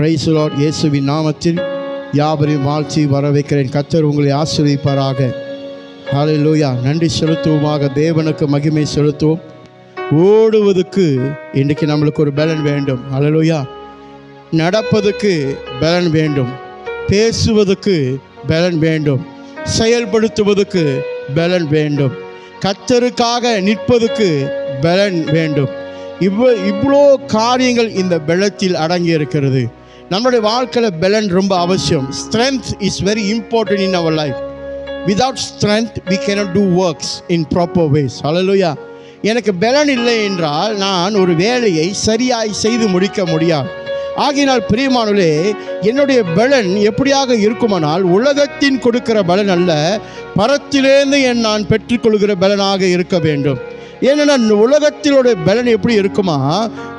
Praise the Lord. இயேசுவின் நாமத்தில் யாவரையும் வாழ்த்தி வரவேற்கிறேன். கர்த்தர் உங்களை ஆசீர்வதிப்பாராக. ஹல்லேலூயா. நன்றி செலுத்துவோமாக. தேவனுக்கு மகிமை செலுத்துவோம். ஓடுவதற்கு இன்றைக்கு நம்மளுக்கு ஒரு பலன் வேண்டும். ஹல்லேலூயா. நடப்பதற்கு பலன் வேண்டும், பேசுவதற்கு பலன் வேண்டும், செயல்படுத்துவதற்கு பலன் வேண்டும், கர்த்தருக்காக நிற்பதற்கு பலன் வேண்டும். இவ்வளோ காரியங்கள் இந்த பலத்தில் அடங்கி இருக்கிறது. நம்மளுடைய வாழ்க்கையில் பலன் ரொம்ப அவசியம். Strength is very important in our life. Without strength we cannot do works in proper ways. Hallelujah. எனக்கு பலன் இல்லை என்றால் நான் ஒரு வேலையை சரியாய் செய்து முடிக்க முடியாது. ஆகினால் பிரியமானவர்களே, என்னுடைய பலன் எப்படியாக இருக்குமானால் உலகத்தின் கொடுக்கிற பலன் அல்ல, பரத்திலேருந்து நான் பெற்றுக்கொள்கிற பலனாக இருக்க வேண்டும். ஏன்னா உலகத்தினுடைய பலன் எப்படி இருக்குமா,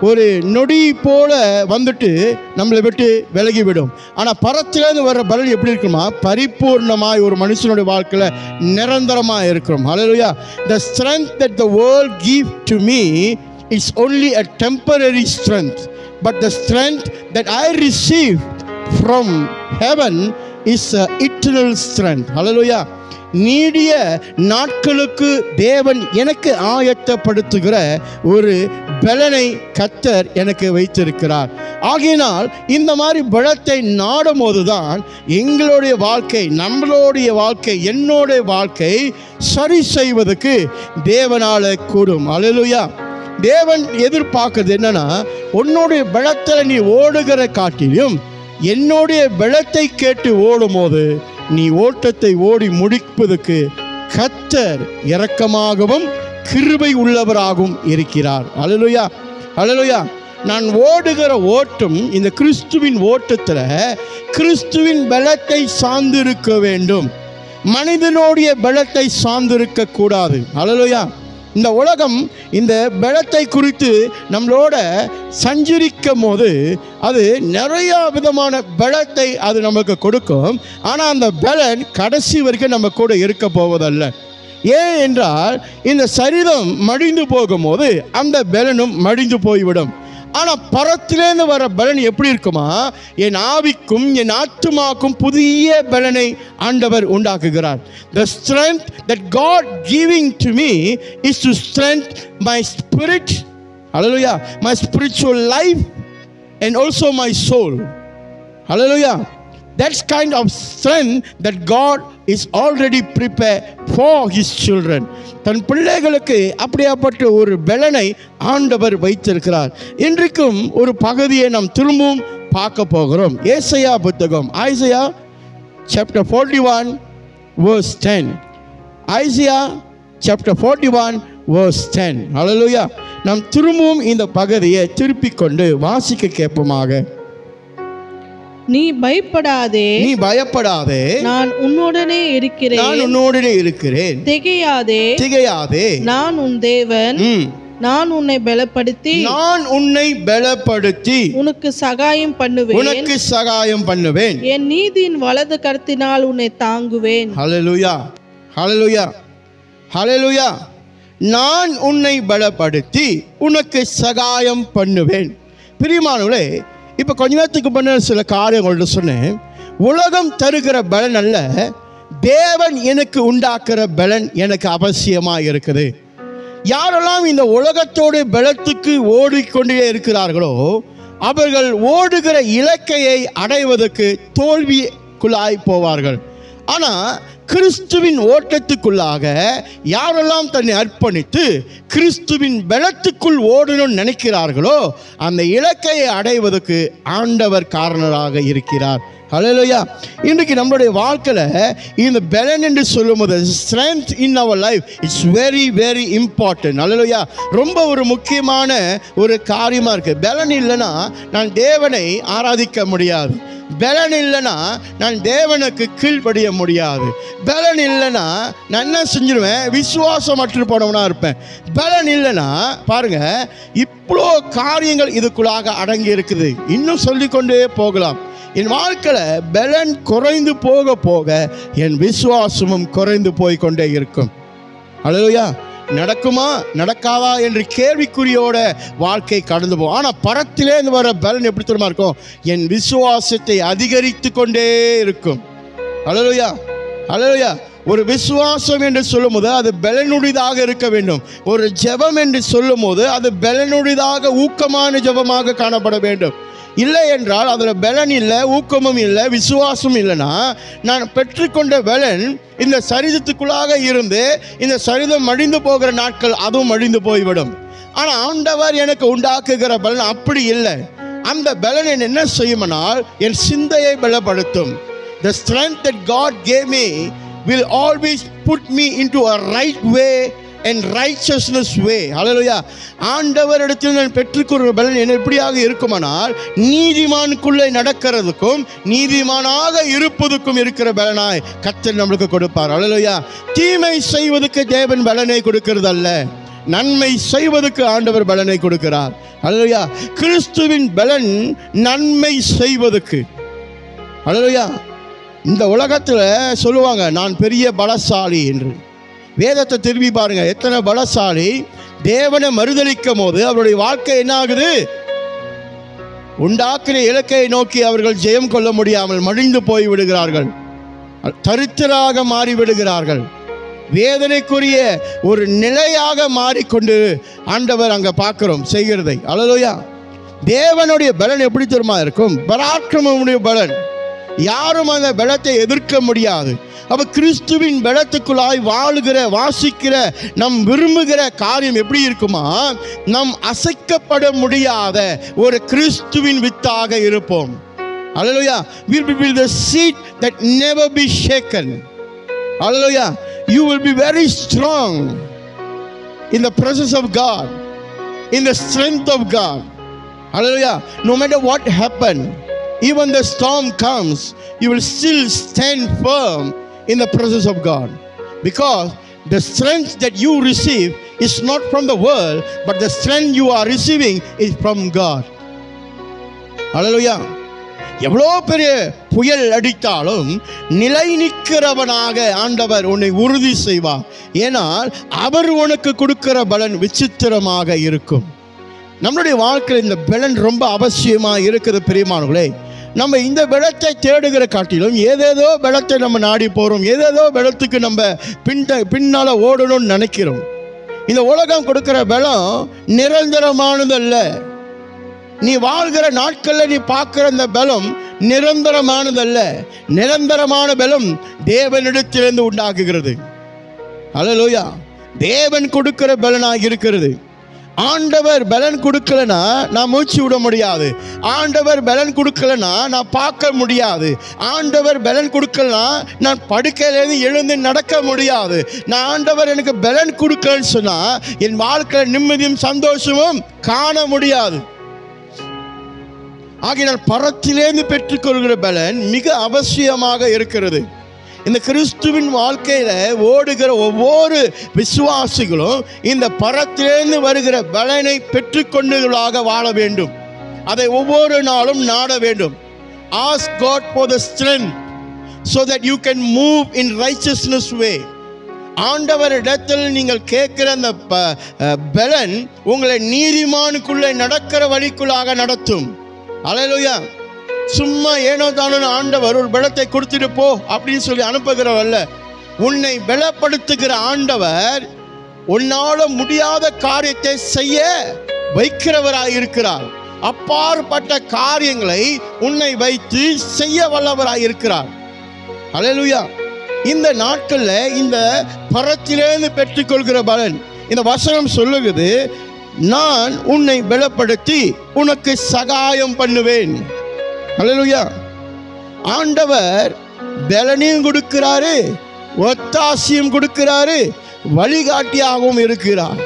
ஒரு நொடி போல வந்துட்டு நம்மளை விட்டு விலகிவிடும். ஆனால் பரத்திலேருந்து வர்ற பலன் எப்படி இருக்குமா, பரிபூர்ணமாய் ஒரு மனுஷனுடைய வாழ்க்கையில் நிரந்தரமாக இருக்கிறோம். ஹல்லேலூயா. The strength that the world give to me is only a temporary strength, but the strength that I received from heaven is an eternal strength. Hallelujah. நீடிய நாட்களுக்கு தேவன் எனக்கு ஆயத்தப்படுத்துகிற ஒரு பலனை கர்த்தர் எனக்கு வைத்திருக்கிறார். ஆகையினால் இந்த மாதிரி பலத்தை நாடும் போதுதான் எங்களுடைய வாழ்க்கை, நம்மளுடைய வாழ்க்கை, என்னுடைய வாழ்க்கை சரி செய்வதற்கு தேவனால கூடும். அல்லேலூயா. தேவன் எதிர்பார்க்கிறது என்னன்னா, உன்னுடைய பலத்தில் நீ ஓடுகிற காட்டிலும் என்னுடைய பலத்தை கேட்டு ஓடும் போது நீ ஓட்டத்தை ஓடி முடிப்பதற்கு கர்த்தர் இரக்கமாகவும் கிருபை உள்ளவராகவும் இருக்கிறார். அல்லேலூயா, அல்லேலூயா. நான் ஓடுகிற ஓட்டம் இந்த கிறிஸ்துவின் ஓட்டத்தில் கிறிஸ்துவின் பலத்தை சார்ந்திருக்க வேண்டும், மனிதனுடைய பலத்தை சார்ந்திருக்க கூடாது. அல்லேலூயா. இந்த உலகம் இந்த பலத்தை குறித்து நம்மளோட சஞ்சரிக்கும் போது அது நிறையா விதமான பலத்தை அது நமக்கு கொடுக்கும். ஆனால் அந்த பலன் கடைசி வரைக்கும் நம்ம கூட இருக்க போவதல்ல. ஏன் என்றால் இந்த சரீரம் மடிந்து போகும்போது அந்த பலனும் மடிந்து போய்விடும். ஆனால் பரத்திலேருந்து வர பலன் எப்படி இருக்குமா, என் ஆவிக்கும் என் ஆத்துமாக்கும் புதிய பலனை ஆண்டவர் உண்டாக்குகிறார். The strength that God giving to me is to strengthen my spirit, hallelujah, my spiritual life and also my soul. Hallelujah. That's kind of strength that God is already prepared for his children. தன் பிள்ளைகளுக்கு அப்படியாப்பட்ட ஒரு பலனை ஆண்டவர் வைத்திருக்கிறார். இன்றைக்கும் ஒரு பகுதியை நாம் திரும்பவும் பார்க்க போகிறோம். ஏசாயா புத்தகம், Isaiah chapter 41 verse 10. Isaiah chapter 41 verse 10. ஹல்லேலூயா. நாம் திரும்பவும் இந்த பகுதியை திருப்பிக் கொண்டு வாசிக்க கேட்போமாக. நீ பயப்படாதே, நீ பயப்படாதே, நான் உன்னுடனே இருக்கிறேன், நான் உன்னோடனே இருக்கிறேன். திகையாதே, திகையாதே, நான் உன் தேவன், நான் உன்னை பலப்படுத்தி, நான் உன்னை பலப்படுத்தி உனக்கு சகாயம் பண்ணுவேன், உனக்கு சகாயம் பண்ணுவேன், என் நீதியின் வலது கரத்தினால் உன்னை தாங்குவேன். ஹல்லேலூயா, ஹல்லேலூயா, ஹல்லேலூயா. நான் உன்னை பலப்படுத்தி உனக்கு சகாயம் பண்ணுவேன். பிரியமானவர்களே, இப்போ கொஞ்ச நேரத்துக்கு முன்ன சில காரியங்கள்ட்ட சொன்னேன். உலகம் தருகிற பலன் அல்ல, தேவன் எனக்கு உண்டாக்குற பலன் எனக்கு அவசியமாக இருக்குது. யாரெல்லாம் இந்த உலகத்தோடு பலத்துக்கு ஓடிக்கொண்டே இருக்கிறார்களோ அவர்கள் ஓடுகிற இலக்கையை அடைவதற்கு தோல்விக்குள்ளாய் போவார்கள். ஆனால் கிறிஸ்துவின் ஓட்டத்துக்குள்ளாக யாரெல்லாம் தன்னை அர்ப்பணித்து கிறிஸ்துவின் பலத்துக்குள் ஓடணும்னு நினைக்கிறார்களோ அந்த இலக்கையை அடைவதற்கு ஆண்டவர் காரணராக இருக்கிறார். ஹல்லேலூயா. இன்றைக்கு நம்மளுடைய வாழ்க்கையில் இந்த பலன் என்று சொல்லும்போது strength in our life it's very very important. Hallelujah. ரொம்ப ஒரு முக்கியமான ஒரு காரியமாக இருக்குது. பலன் இல்லைன்னா நான் தேவனை ஆராதிக்க முடியாது. பலன் இல்லைன்னா நான் தேவனுக்கு கீழ்ப்படிய முடியாது. பலன் இல்லைன்னா நான் என்ன செஞ்சிருவேன், விசுவாசமற்று போனவனாக இருப்பேன். பலன் இல்லைன்னா பாருங்க, இவ்வளோ காரியங்கள் இதுக்குள்ளாக அடங்கி இருக்குது. இன்னும் சொல்லிக்கொண்டே போகலாம். என் வாழ்க்கையில் பலன் குறைந்து போக போக என் விசுவாசமும் குறைந்து போய் கொண்டே இருக்கும். அல்லேலூயா. நடக்குமா நடக்காதா என்று கேள்விக்குறியோட வாழ்க்கை கடந்து போகும். ஆனால் பரத்திலேருந்து வர பலன் எப்படி தெரியுமா இருக்கும்? என் விசுவாசத்தை அதிகரித்து கொண்டே இருக்கும். அல்லேலூயா, அல்லேலூயா. ஒரு விசுவாசம் என்று சொல்லும் போது அது பலனுடையதாக இருக்க வேண்டும். ஒரு ஜெபம் என்று சொல்லும் போது அது பலனுடையதாக ஊக்கமான ஜெபமாக காணப்பட வேண்டும். இல்லை என்றால் அதில் பலன் இல்லை, ஊக்கமும் இல்லை, விசுவாசம் இல்லைன்னா நான் பெற்றுக்கொண்ட பலன் இந்த சரீரத்துக்குள்ளாக இருந்து இந்த சரீரம் மடிந்து போகிற நாட்கள் அதுவும் மடிந்து போய்விடும். ஆனால் ஆண்டவர் எனக்கு உண்டாக்குகிற பலன் அப்படி இல்லை. அந்த பலன் என்ன செய்யுமானால் என் சிந்தையை பலப்படுத்தும். The strength that God gave me will always put me into a right way and righteousness way. Hallelujah. ஆண்டவரிடத்தில் நான் பெற்றுக்கொள்கிற பலன் என்ன எப்படியாக இருக்குமானால் நீதிமானுக்குள்ளே நடக்கிறதுக்கும் நீதிமானாக இருப்பதுக்கும் இருக்கிற பலனாய் கர்த்தர் நம்மளுக்கு கொடுப்பார். ஹல்லேலூயா. தீமை செய்வதற்கு தேவன் பலனை கொடுக்கிறது அல்ல, நன்மை செய்வதற்கு ஆண்டவர் பலனை கொடுக்கிறார். ஹல்லேலூயா. கிறிஸ்துவின் பலன் நன்மை செய்வதற்கு. ஹல்லேலூயா. இந்த உலகத்தில் சொல்லுவாங்க நான் பெரிய பலசாலி என்று. வேதத்தை திரும்பி பாருங்க, எத்தனை பலசாலி தேவனை மறுதலிக்கும் போது அவருடைய வாழ்க்கை என்ன ஆகுது? உண்டாக்கின இலக்கை நோக்கி அவர்கள் ஜெயம் கொள்ள முடியாமல் மடிந்து போய் விடுகிறார்கள், தரித்திராக மாறிவிடுகிறார்கள், வேதனைக்குரிய ஒரு நிலையாக மாறிக்கொண்டு ஆண்டவர் அங்கே பார்க்கிறோம் செய்கிறதை. அல்லேலூயா. தேவனுடைய பலன் எப்படி தெரியுமா இருக்கும்? பராக்கிரமமுடைய பலன். யாரும் அந்த பலத்தை எதிர்க்க முடியாது. அப்ப கிறிஸ்துவின் பலத்துக்குள்ளாய் வாழுகிற வாசிக்கிற நம் விரும்புகிற காரியம் எப்படி இருக்குமா? நம் அசைக்கப்பட முடியாத ஒரு கிறிஸ்துவின் வித்தாக இருப்போம். அல்லேலூயா. We will be the seed that never be shaken. Hallelujah. You will be very strong in the presence of God, in the strength of God. Hallelujah. No matter what happens, even the storm comes, you will still stand firm in the presence of God, because the strength that you receive is not from the world, but the strength you are receiving is from God. Hallelujah. எவ்வளோ பெரிய புயல் அடித்தாலும் நிலை நிற்கிறவனாக ஆண்டவர் உன்னை உறுதி செய்வார். ஏனால் அவர் உனக்கு கொடுக்கிற பலன் விசித்திரமாக இருக்கும். நம்மளுடைய வாழ்க்கையில் இந்த பலன் ரொம்ப அவசியமாக இருக்குது பிரியமானவர்களே. நம்ம இந்த பலத்தை தேடுகிற காட்டிலும் ஏதேதோ பலத்தை நம்ம நாடி போகிறோம், ஏதேதோ பலத்துக்கு நம்ம பின்னால் ஓடணும்னு நினைக்கிறோம். இந்த உலகம் கொடுக்கிற பலம் நிரந்தரமானதல்ல. நீ வாழ்கிற நாட்களில் நீ பார்க்குற இந்த பலம் நிரந்தரமானதல்ல. நிரந்தரமான பலம் தேவனிடத்திலிருந்து உண்டாக்குகிறது. அல்லேலூயா. தேவன் கொடுக்கிற பலனாக இருக்கிறது. ஆண்டவர் பலன் கொடுக்கலனா நான் மூச்சு விட முடியாது. ஆண்டவர் பலன் கொடுக்கலனா நான் பார்க்க முடியாது. ஆண்டவர் பலன் கொடுக்கலனா நான் படுக்கையிலேருந்து எழுந்து நடக்க முடியாது. நான் ஆண்டவர் எனக்கு பலன் கொடுக்கலன்னு சொன்னால் என் வாழ்க்கையில் நிம்மதியும் சந்தோஷமும் காண முடியாது. ஆகையினால் பரத்திலேருந்து பெற்றுக்கொள்கிற பலன் மிக அவசியமாக இருக்கிறது. இந்த கிறிஸ்துவின் வாழ்க்கையில் ஓடுகிற ஒவ்வொரு விசுவாசிகளும் இந்த பரத்திலேருந்து வருகிற பலனை பெற்றுக்கொண்டுகளாக வாழ வேண்டும். அதை ஒவ்வொரு நாளும் நாட வேண்டும். Ask God for the strength so that you can move in righteousness way. ஆண்டவரிடத்தில் நீங்கள் கேட்கிற அந்த பலன் உங்களை நீதிமானுக்குள்ளே நடக்கிற வழிக்குள்ளாக நடத்தும். அல்லேலூயா. சும்மா ஏனோ தானோ ஆண்டவர் ஒரு பலத்தை கொடுத்துட்டு போ அப்படின்னு சொல்லி அனுப்புகிறவல்ல. உன்னை பலப்படுத்துகிற ஆண்டவர் உன்னால முடியாத காரியத்தை செய்ய வைக்கிறவராய் இருக்கிறார். அப்பாற்பட்ட காரியங்களை உன்னை வைத்து செய்ய வல்லவராய் இருக்கிறார். அல்லேலூயா. இந்த நாட்களில் இந்த பரத்திலிருந்து பெற்றுக்கொள்கிற பலன் இந்த வசனம் சொல்லுகிறது, நான் உன்னை பலப்படுத்தி உனக்கு சகாயம் பண்ணுவேன். அல்லேலூயா. ஆண்டவர் பலனையும் கொடுக்கிறாரு, ஒத்தாசையும் கொடுக்கிறாரு, வழிகாட்டியாகவும் இருக்கிறார்.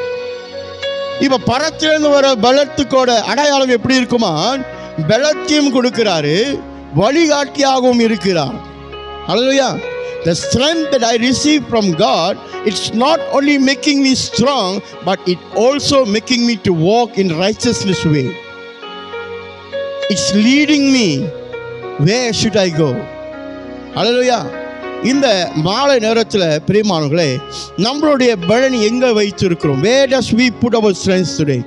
இப்ப பரத்திலிருந்து வர பலத்துக்கோட அடையாளம் எப்படி இருக்குமா? பலத்தையும் கொடுக்கிறாரு, வழிகாட்டியாகவும் இருக்கிறார். அல்லேலூயா. The strength that I receive from God, it's not only making me strong, but it also making me to walk in righteousness way. It's leading me. Where should I go? Hallelujah. இந்த மாலை நேரத்தில் பிரியமானவர்களே, நம்மளுடைய பலன் எங்கே வைத்திருக்கிறோம்? Where does we put our strength today?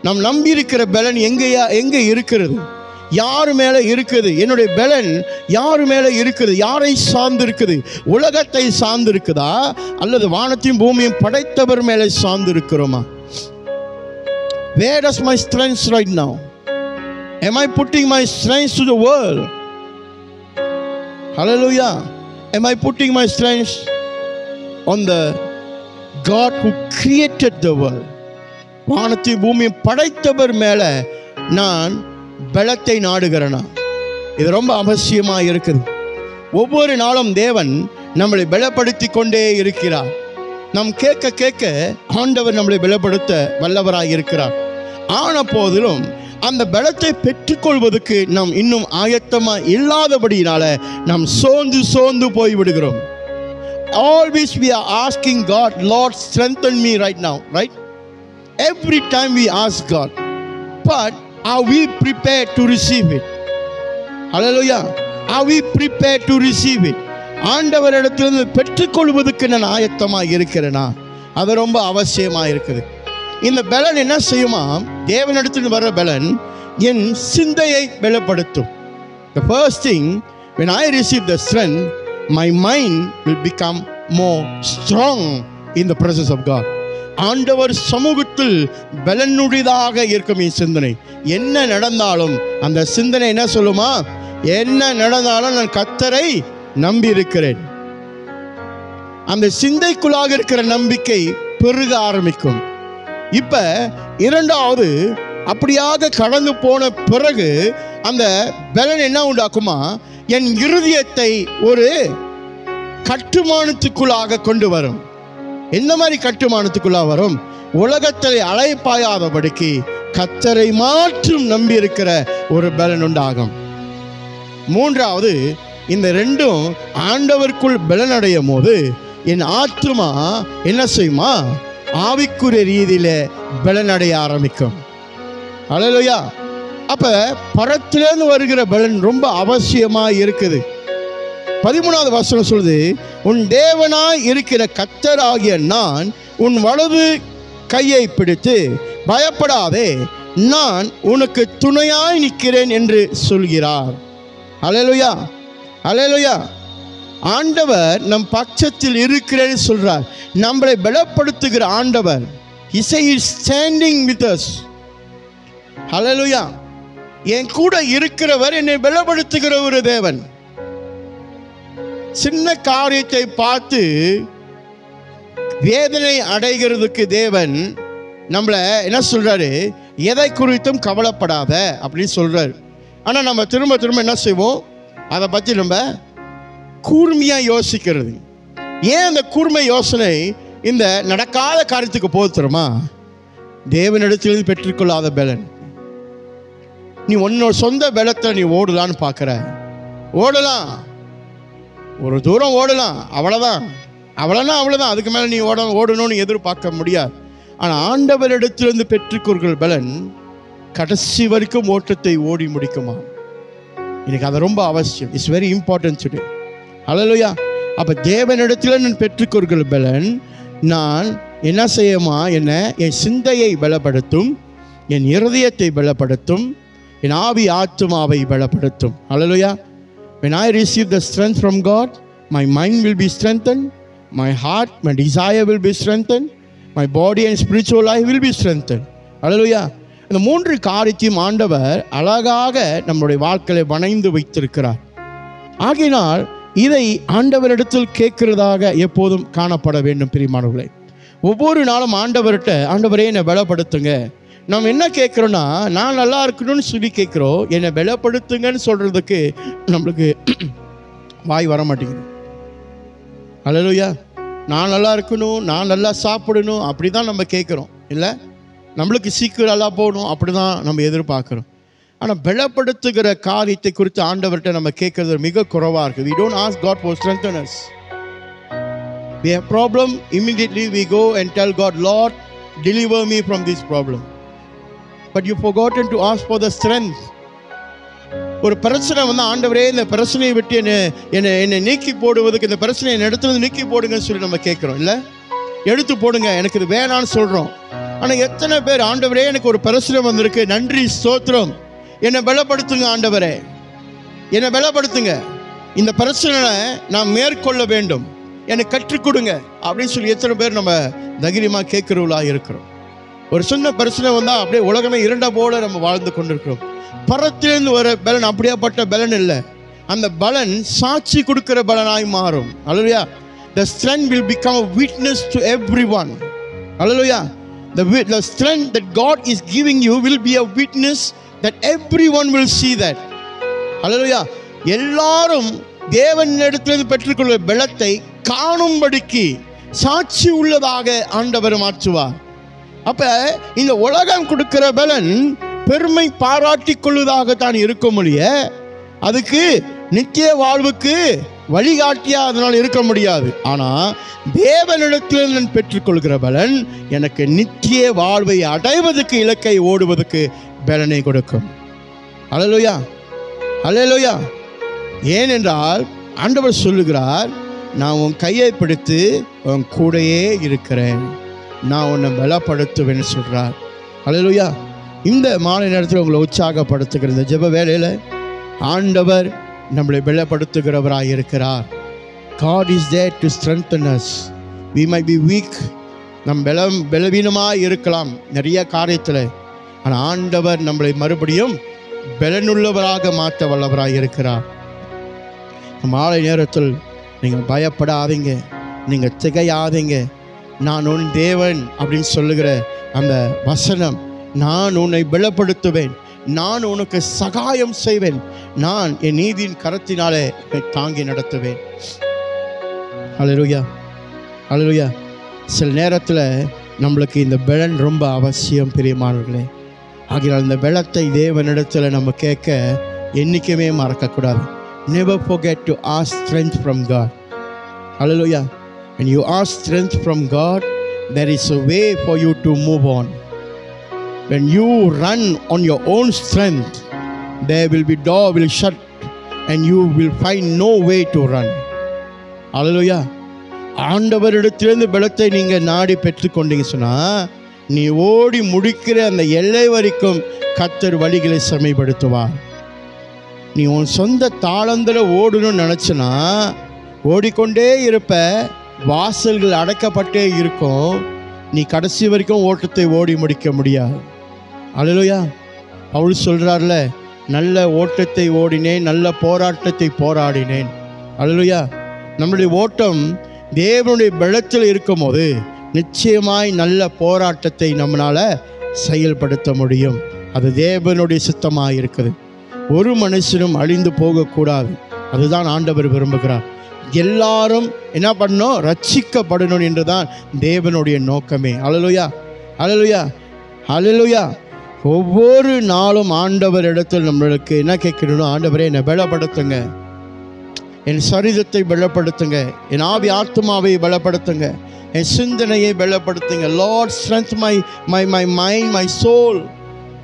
நாம் நம்பி இருக்கிற பலன் எங்கே இருக்கிறது? யார் மேலே இருக்குது? என்னுடைய பலன் யார் மேலே இருக்குது? யாரை சார்ந்து இருக்குது? உலகத்தை சார்ந்து இருக்குதா, அல்லது வானத்தையும் பூமியும் படைத்தவர் மேலே சார்ந்து இருக்கிறோமா? Where does my strength right now? Am I putting my strength to the world? Hallelujah. Am I putting my strength on the God who created the world? வானத்தை பூமியை படைத்தவர் மேலே நான் பலத்தை நாடுகிறேனா? இது ரொம்ப அவசியமாக இருக்குது. ஒவ்வொரு நாளும் தேவன் நம்மளை பலப்படுத்தி கொண்டே இருக்கிறார். நாம் கேட்க கேட்க ஆண்டவர் நம்மளை பலப்படுத்த வல்லவராக இருக்கிறார். ஆன போதிலும் அந்த பலத்தை பெற்றுக்கொள்வதற்கு நாம் இன்னும் ஆயத்தமாக இல்லாதபடியினால நாம் சோர்ந்து போய் விடுகிறோம். Always we are asking God, Lord, strengthen me right now, right? Every time we ask God, but are we prepared to receive it? Hallelujah. Are we prepared to receive it? ஆண்டவரிடத்திலிருந்து பெற்றுக்கொள்வதற்கு நான் ஆயத்தமாக இருக்கிறேனா? அது ரொம்ப அவசியமாக இருக்குது. இந்த பலன் என்ன செய்யுமா? தேவனிடத்தில் வர பலன் என் சிந்தையை பலப்படுத்தும். The first thing, when I receive the strength, my mind will become more strong in the presence of God. ஆண்டவர் சமூகத்தில் பலனுடையதாக இருக்கும் என் சிந்தனை. என்ன நடந்தாலும் அந்த சிந்தனை என்ன சொல்லுமா? என்ன நடந்தாலும் நான் கர்த்தரை நம்பி இருக்கிறேன். அந்த சிந்தைக்குள்ளாக இருக்கிற நம்பிக்கை பெருக ஆரம்பிக்கும். இப்ப இரண்டாவது, அப்படியாக கடந்து போன பிறகு அந்த பலன் என்ன உண்டாக்குமா? என் இருதயத்தை ஒரு கட்டுமானத்துக்குள்ளாக கொண்டு வரும். எந்த மாதிரி கட்டுமானத்துக்குள்ளாக வரும்? உலகத்தை அலைப்பாயாதபடிக்கு கர்த்தரை மாற்றும் நம்பி இருக்கிற ஒரு பலன் உண்டாகும். மூன்றாவது, இந்த ரெண்டும் ஆண்டவருக்குள் பலனடையும் போது என் ஆத்துமா என்ன செய்யுமா? ஆவிக்குரிய ரீதியில பலனடைய ஆரம்பிக்கும். ஹல்லேலூயா. அப்ப பரத்திலிருந்து வருகிற பலன் ரொம்ப அவசியமா இருக்குது. 13வது வசனம் சொல்லுது, உன் தேவனாய் இருக்கிற கர்த்தராகிய நான் உன் வலது கையை பிடித்து பயப்படாதே, நான் உனக்கு துணையாய் நிற்கிறேன் என்று சொல்கிறார். ஹல்லேலூயா, ஹல்லேலூயா. ஆண்டவர் நம் பட்சத்தில் இருக்கிறேன்னு சொல்றார். நம்மளை பலப்படுத்துகிற ஆண்டவர். He says he is standing with us. ஹல்லேலூயா. என் கூட இருக்கிறவர் என்னை பலப்படுத்துகிற ஒரு தேவன். சின்ன காரியத்தை பார்த்து வேதனை அடைகிறதுக்கு தேவன் நம்மளை என்ன சொல்றாரு? எதை குறித்தும் கவலைப்படாத அப்படின்னு சொல்றாரு. ஆனால் நம்ம திரும்ப திரும்ப என்ன செய்வோம்? அதை பற்றி நம்ம கூர்மையாக யோசிக்கிறது. ஏன் அந்த கூர்மை யோசனை இந்த நடக்காத காரியத்துக்கு போது தருமா? தேவனிடத்திலிருந்து பெற்றுக்கொள்ளாத பலன். நீ உன்னோட சொந்த பலத்தை நீ ஓடலான்னு பார்க்குற. ஓடலாம், ஒரு தூரம் ஓடலாம், அவ்வளோதான். அதுக்கு மேலே நீ ஓடணும்னு எதிர்பார்க்க முடியாது. ஆனால் ஆண்டவரிடத்திலிருந்து பெற்றுக்கொள்கிற பலன் கடைசி வரைக்கும் ஓட்டத்தை ஓடி முடிக்குமா? எனக்கு அது ரொம்ப அவசியம். It's very important today. Hallelujah. அப்போ தேவனிடத்தில் நான் பெற்றுக்கொள்கிற பலன் நான் என்ன செய்யுமா? என் சிந்தையை பலப்படுத்தும், என் இருதயத்தை பலப்படுத்தும், என் ஆவி ஆத்துமாவை பலப்படுத்தும். ஹல்லேலூயா. When I receive the strength from God, my mind will be strengthened, my heart, my desire will be strengthened, my body and spiritual life will be strengthened. Hallelujah. இந்த மூன்று காரியத்தையும் ஆண்டவர் அழகாக நம்முடைய வாழ்க்கையை வணைந்து வைத்திருக்கிறார். ஆகையினால் இதை ஆண்டவரிடத்தில் கேட்கிறதாக எப்போதும் காணப்பட வேண்டும். பிரியமானவர்களே, ஒவ்வொரு நாளும் ஆண்டவர்கிட்ட, ஆண்டவரே என்னை பலப்படுத்துங்க. நம்ம என்ன கேட்குறோன்னா, நான் நல்லா இருக்கணும்னு சொல்லி கேட்குறோம். என்னை பலப்படுத்துங்கன்னு சொல்கிறதுக்கு நம்மளுக்கு வாய் வர மாட்டேங்குது. ஹல்லேலூயா. நான் நல்லா இருக்கணும், நான் நல்லா சாப்பிடணும், அப்படி தான் நம்ம கேட்குறோம். இல்லை, நம்மளுக்கு சீக்கிரம் நல்லா போகணும், அப்படி தான் நம்ம எதிர்பார்க்குறோம். ஆனால் பலப்படுத்துகிற காரியத்தை குறித்து ஆண்டவர்கிட்ட நம்ம கேட்குறது மிக குறைவாக இருக்குது. We don't ask God for strengthen us. We have problem, immediately we go and tell God, Lord, deliver me from this problem. But you've forgotten to ask for the strength. ஒரு பிரச்சனை வந்து ஆண்டவரே இந்த பிரச்சனையை விட்டு என்னை நீக்கி போடுவதுக்கு, இந்த பிரச்சனையை என் இடத்துல நீக்கி போடுங்கன்னு சொல்லி நம்ம கேட்குறோம் இல்லை? எடுத்து போடுங்க, எனக்கு இது வேணான்னு சொல்கிறோம். ஆனால் எத்தனை பேர் ஆண்டவரே எனக்கு ஒரு பிரச்சனை வந்திருக்கு, நன்றி ஸ்தோத்திரம், என்னை பலப்படுத்துங்க ஆண்டவரே, என்னை பலப்படுத்துங்க, இந்த பிரச்சனையை நான் மேற்கொள்ள வேண்டும், எனக்கு கற்றுக் கொடுங்க அப்படின்னு சொல்லி எத்தனை பேர் நம்ம தைரியமாக கேட்குறவளாக இருக்கிறோம். ஒரு சின்ன பிரச்சனை வந்தால் அப்படியே உலகமே இரண்டா போல நம்ம வாழ்ந்து கொண்டிருக்கிறோம். பரத்திலிருந்து வர பலன் அப்படியாப்பட்ட பலன் இல்லை. அந்த பலன் சாட்சி கொடுக்கிற பலனாய் மாறும். அல்லேலூயா. The strength will become a witness to everyone. Hallelujah. The strength that God is giving you will be a witness that everyone will see that. Hallelujah. எல்லாரும் தேவனிடத்திலிருந்து பெற்றுக்கொள்ள பலத்தை காணும்படிக்கு சாட்சி உள்ளதாக ஆண்டவர் மாற்றுவார். அப்ப இந்த உலகம் கொடுக்கிற பலன் பெருமை பாராட்டி கொள்வதாகத்தான் இருக்க முடிய, அதுக்கு நித்திய வாழ்வுக்கு வழிகாட்டியா அதனால் இருக்க முடியாது. ஆனால் தேவனிடத்தில் நான் பெற்றுக்கொள்கிற பலன் எனக்கு நித்திய வாழ்வை அடைவதற்கு, இலக்கை ஓடுவதற்கு பலனை கொடுக்கும். அல்லேலூயா, அல்லேலூயா. ஏனென்றால் ஆண்டவர் சொல்லுகிறார், நான் உன் கையை பிடித்து உன் கூடையே இருக்கிறேன், நான் உன்னை பலப்படுத்துவேன்னு சொல்கிறார். அல்லேலூயா. இந்த மாலை நேரத்தில் உங்களை உற்சாகப்படுத்துகிற இந்த ஜெப வேளையில் ஆண்டவர் நம்மளை பலப்படுத்துகிறவராக இருக்கிறார். God is there to strengthen us. We might be weak. நம் பலவீனமாக இருக்கலாம் நிறைய காரியத்தில். ஆனால் ஆண்டவர் நம்மளை மறுபடியும் பலனுள்ளவராக மாற்ற வல்லவராக இருக்கிறார். மாலை நேரத்தில் நீங்கள் பயப்படாதீங்க, நீங்கள் திகையாதீங்க. நான் உன் தேவன் அப்படின்னு சொல்லுகிற அந்த வசனம், நான் உன்னை பலப்படுத்துவேன், நான் உனக்கு சகாயம் செய்வேன், நான் என் நீதியின் கரத்தினாலே தாங்கி நடத்துவேன். அல்லேலூயா, அல்லேலூயா. சில நேரத்தில் நம்மளுக்கு இந்த பலன் ரொம்ப அவசியம் பிரியமானவர்களே. ஆகையால் இந்த பலத்தை தேவனிடத்தில் நம்ம கேட்க என்றைக்குமே மறக்கக்கூடாது. Never forget to ask strength from God. Hallelujah. When you ask strength from God, there is a way for you to move on. When you run on your own strength, there will be door will shut and you will find no way to run. Hallelujah. ஆண்டவரிடத்திலிருந்து பலத்தை நீங்கள் நாடி பெற்றுக்கொண்டீங்க சொன்னால், நீ ஓடி முடிக்கிற அந்த எல்லை வரைக்கும் கர்த்தர் வழிகளை செம்மைப்படுத்துவார். நீ உன் சொந்த தாளந்தில் ஓடணும்னு நினச்சினா ஓடிக்கொண்டே இருப்ப, வாசல்கள் அடைக்கப்பட்டே இருக்கும், நீ கடைசி வரைக்கும் ஓட்டத்தை ஓடி முடிக்க முடியாது. அல்லேலூயா. பவுல் சொல்கிறார்ல, நல்ல ஓட்டத்தை ஓடினேன், நல்ல போராட்டத்தை போராடினேன். அல்லேலூயா. நம்முடைய ஓட்டம் தேவனுடைய பலத்தில் இருக்கும் போது நிச்சயமாய் நல்ல போராட்டத்தை நம்மளால் செயல்படுத்த முடியும். அது தேவனுடைய சித்தமாக இருக்குது. ஒரு மனுஷனும் அழிந்து போகக்கூடாது, அதுதான் ஆண்டவர் விரும்புகிறார். எல்லாரும் என்ன பண்ணணும்? ரட்சிக்கப்படணும் என்றுதான் தேவனுடைய நோக்கமே. அல்லேலூயா, அல்லேலூயா, அல்லேலூயா. ஒவ்வொரு நாளும் ஆண்டவர் இடத்தில் நம்மளுக்கு என்ன கேட்கணும்? ஆண்டவரே என்னை பலப்படுத்துங்க, என் சரீரத்தை பலப்படுத்துங்க, என் ஆவி ஆத்மாவை பலப்படுத்துங்க, என் சிந்தனையை பலப்படுத்துங்க. Lord strength my mind, my soul,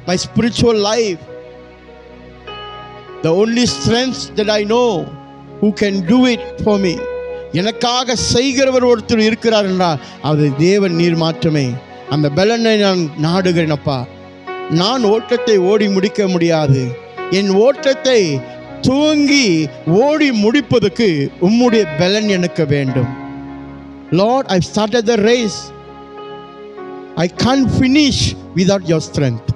my spiritual life. The only strength that I know who can do it for me. எனக்காக செய்கிறவர் ஒருத்தர் இருக்கிறார் என்றால் அது தேவன் நீர் மாற்றமே. அந்த பலனை நான் நாடுகிறேன் அப்பா. நான் ஓட்டத்தை ஓடி முடிக்க முடியாது, என் ஓட்டத்தை தூங்கி ஓடி முடிப்பதற்கு உம்முடைய பலன் எனக்கு வேண்டும். Lord, I've started the race. I can't finish without your strength.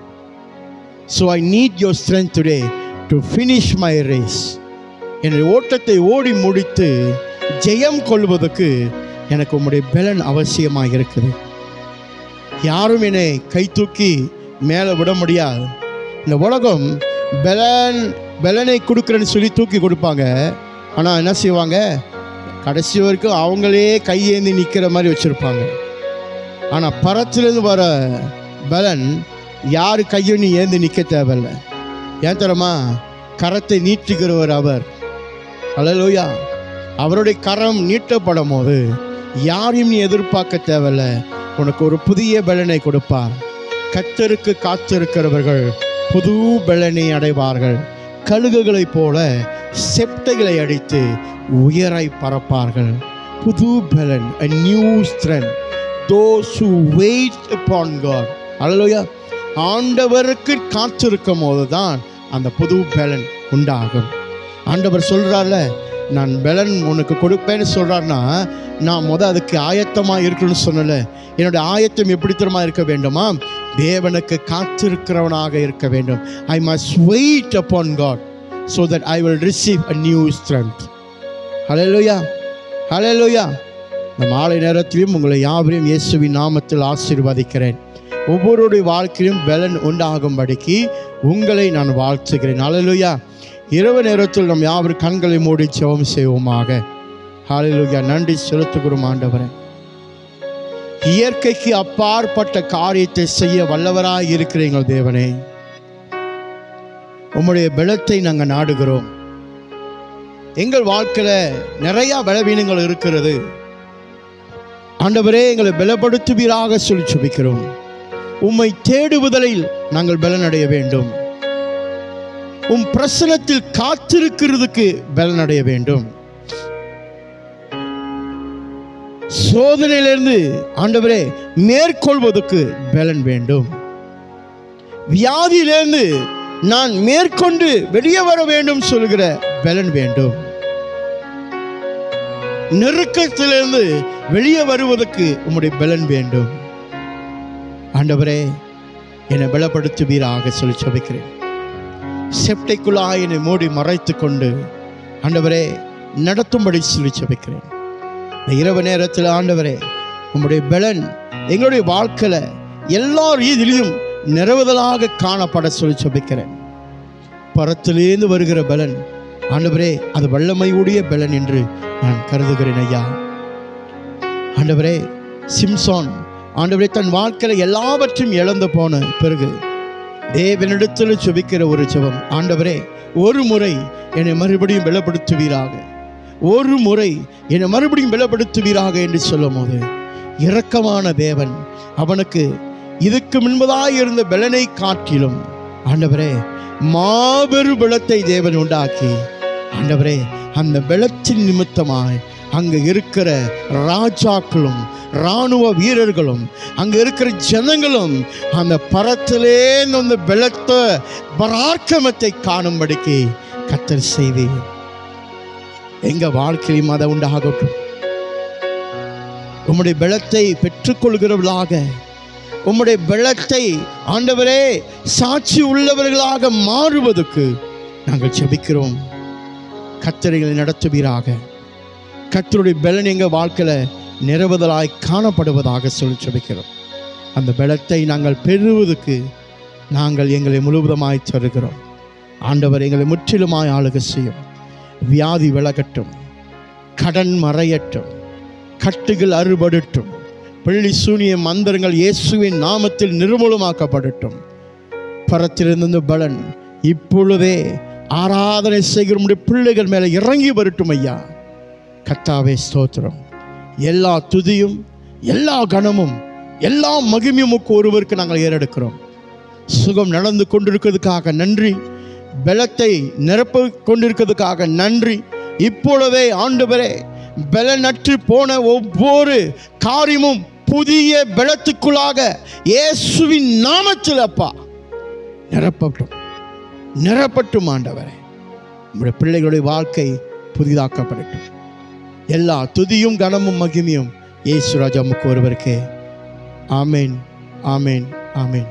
So I need your strength today to finish my race. என் ஓட்டத்தை ஓடி முடித்து ஜெயம் கொள்வதற்கு எனக்கு உம்முடைய பலன் அவசியமாக இருக்குது. யாரும் என்னை கை தூக்கி மேலே விட முடியாது. இந்த உலகம் பலனை கொடுக்குறேன்னு சொல்லி தூக்கி கொடுப்பாங்க. ஆனால் என்ன செய்வாங்க? கடைசி வரைக்கும் அவங்களே கையேந்தி நிற்கிற மாதிரி வச்சுருப்பாங்க. ஆனால் பரத்திலிருந்து வர பலன் யார் கையும் நீ ஏந்தி நிற்க தேவையில்லை. ஏன் தரமா? கரத்தை நீட்டுகிறவர் அவர். அல்லேலூயா. அவருடைய கரம் நீட்டப்படும் போது யாரையும் நீ எதிர்பார்க்க தேவையில்லை. உனக்கு ஒரு புதிய பலனை கொடுப்பார். கர்த்தருக்கு காத்திருக்கிறவர்கள் புது பலனை அடைவார்கள். கழுகுகளைப் போல செப்டைகளை அடித்து உயரை பறப்பார்கள். புது பலன், a new strength, those who wait upon God. அல்லேலூயா. ஆண்டவருக்கு காத்திருக்கும் போது தான் அந்த புது பலன் உண்டாகும். ஆண்டவர் சொல்கிறார்ல, நான் பலன் உனக்கு கொடுப்பேன்னு சொல்கிறார்னா, நான் அதுக்கு ஆயத்தமாக இருக்கணும்னு சொன்னல. என்னுடைய ஆயத்தம் எப்படி தெரியுமா இருக்க வேண்டுமா? தேவனுக்கு காத்திருக்கிறவனாக இருக்க வேண்டும். I must wait upon God so that I will receive a new strength. ஹல்லேலூயா, ஹல்லேலூயா. இந்த மாலை நேரத்திலும் உங்களை யாவரையும் இயேசுவின் நாமத்தில் ஆசீர்வதிக்கிறேன். ஒவ்வொருடைய வாழ்க்கையிலும் பலன் உண்டாகும்படிக்கு உங்களை நான் வாழ்த்துகிறேன். ஹல்லேலூயா. இரவு நேரத்தில் நம் யாவரும் கண்களை மூடி ஜெபம் செய்வோமாக. ஹல்லேலூயா. நன்றி செலுத்துகிறோம் ஆண்டவரே. இயற்கைக்கு அப்பாற்பட்ட காரியத்தை செய்ய வல்லவராய் இருக்கிறீங்க தேவனே. உம்முடைய பலத்தை நாங்கள் நாடுகிறோம். எங்கள் வாழ்க்கையில் நிறைய பலவீனங்கள் இருக்கிறது ஆண்டவரே, எங்களை பலப்படுத்துவீராக சொல்லி சுபிக்கிறோம். உம்மை தேடுவதில் நாங்கள் பலனடைய வேண்டும். உம் பிரசனத்தில் காத்திருக்கிறதுக்கு பலனடைய வேண்டும். சோதனையிலிருந்து ஆண்டவரே மேற்கொள்வதற்கு பலன் வேண்டும். வியாதியிலிருந்து நான் மேற்கொண்டு வெளியே வர வேண்டும் சொல்கிற பலன் வேண்டும். நெருக்கத்திலிருந்து வெளியே வருவதற்கு உம்முடைய பலன் வேண்டும். ஆண்டவரே, என்னை பலப்படுத்துவீராக சொல்லி ஜெபிக்கிறேன். செப்டைக்குள்ளாய் என்னை மூடி மறைத்து கொண்டு ஆண்டவரே நடத்தும்படி சொல்லி ஜெபிக்கிறேன். இரவு நேரத்தில் ஆண்டவரே, உம்முடைய பலன் எங்களுடைய வாழ்க்கையில் எல்லா ரீதியிலும் நிறைவுதலாக காணப்பட சொல்லி ஜெபிக்கிறேன். பரத்திலேந்து வருகிற பலன் ஆண்டவரே, அது வல்லமையுடைய பலன் என்று நான் கருதுகிறேன் ஐயா. ஆண்டவரே, சிம்சோன் ஆண்டவரே தன் வாழ்க்கையில் எல்லாவற்றையும் இழந்து போன பிறகு தேவனிடத்தில் ஜெபிக்கிற ஒரு ஜெபம், ஆண்டவரே ஒரு முறை என்னை மறுபடியும் பலப்படுத்துவீராக, ஒரு முறை என்னை மறுபடியும் பலப்படுத்துவீராக என்று சொல்லும் போது இரக்கமான தேவன் அவனுக்கு இதுக்கு முன்பதாய் இருந்த பலனை காட்டிலும் ஆண்டவரே மாபெரும் பலத்தை தேவன் உண்டாக்கி ஆண்டவரே அந்த பலத்தின் நிமித்தமாய் அங்கே இருக்கிற ராஜாக்களும் இராணுவ வீரர்களும் அங்கே இருக்கிற ஜனங்களும் அந்த பரத்திலே அந்த பலத்த பராக்கிரமத்தை காணும்படிக்கு கர்த்தர் செய்து எங்க வாழ்க்கையிலும் அதை உண்டாகட்டும். உம்முடைய பலத்தை பெற்றுக்கொள்கிறவர்களாக, உம்முடைய பலத்தை ஆண்டவரே சாட்சி உள்ளவர்களாக மாறுவதற்கு நாங்கள் ஜெபிக்கிறோம். கர்த்தரை நடத்துவீராக. கர்த்தருடைய பலன் எங்கள் வாழ்க்கையில் நிறைவுதலாய் காணப்படுவதாக சொல்லி ஜெபிக்கிறோம். அந்த பலத்தை நாங்கள் பெறுவதற்கு நாங்கள் எங்களை முழுவதுமாய் தருகிறோம். ஆண்டவர் எங்களை முற்றிலுமாய் ஆளுகை செய்யும். வியாதி விலகட்டும், கடன் மறையட்டும், கட்டுகள் அறுபடட்டும், பிள்ளி சூனிய மந்திரங்கள் இயேசுவின் நாமத்தில் நிர்மூலமாக்கப்படட்டும். பரத்திலிருந்து பலன் இப்பொழுதே ஆராதனை செய்கிற நம்முடைய பிள்ளைகள் மேலே இறங்கி வரட்டும் ஐயா. கர்த்தாவே ஸ்தோத்திரம். எல்லா துதியும் எல்லா கனமும் எல்லா மகிமையுமுக்கு ஒருவருக்கு நாங்கள் ஏறெடுக்கிறோம். சுகம் நடந்து கொண்டிருக்கிறதுக்காக நன்றி. பலத்தை நிரப்ப கொண்டிருக்கிறதுக்காக நன்றி. இப்பொழுதே ஆண்டவரே பலனற்று போன ஒவ்வொரு காரியமும் புதிய பலத்துக்குள்ளாக இயேசுவின் நாமத்தில் அப்பா நிரப்பட்டும், நிரப்பட்டும். ஆண்டவரே நம்முடைய பிள்ளைகளுடைய வாழ்க்கை புதிதாக்கப்படட்டும். எல்லா துதியும் கனமும் மகிமையும் இயேசு ராஜாவுக்கு ஒருவருக்கே. ஆமேன், ஆமேன், ஆமேன்.